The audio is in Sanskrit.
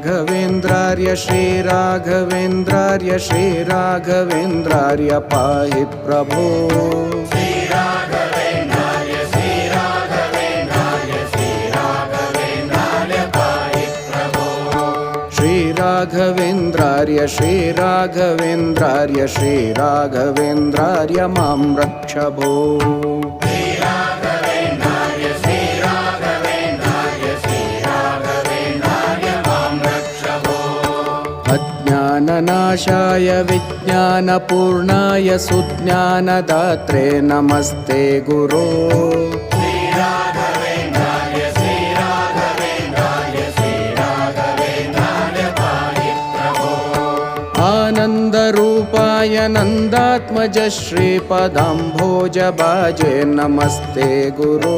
श्रीराघवेन्द्रार्य श्रीराघवेन्द्रार्य श्रीराघवेन्द्रार्य पाहि प्रभो श्रीराघवेन्द्रार्य श्रीराघवेन्द्रार्य श्रीराघवेन्द्रार्य मां रक्ष भो अज्ञाननाशाय विज्ञानपूर्णाय सुज्ञानदात्रे नमस्ते गुरो आनन्दरूपाय नन्दात्मज श्रीपदाम्भोजभाजे नमस्ते गुरो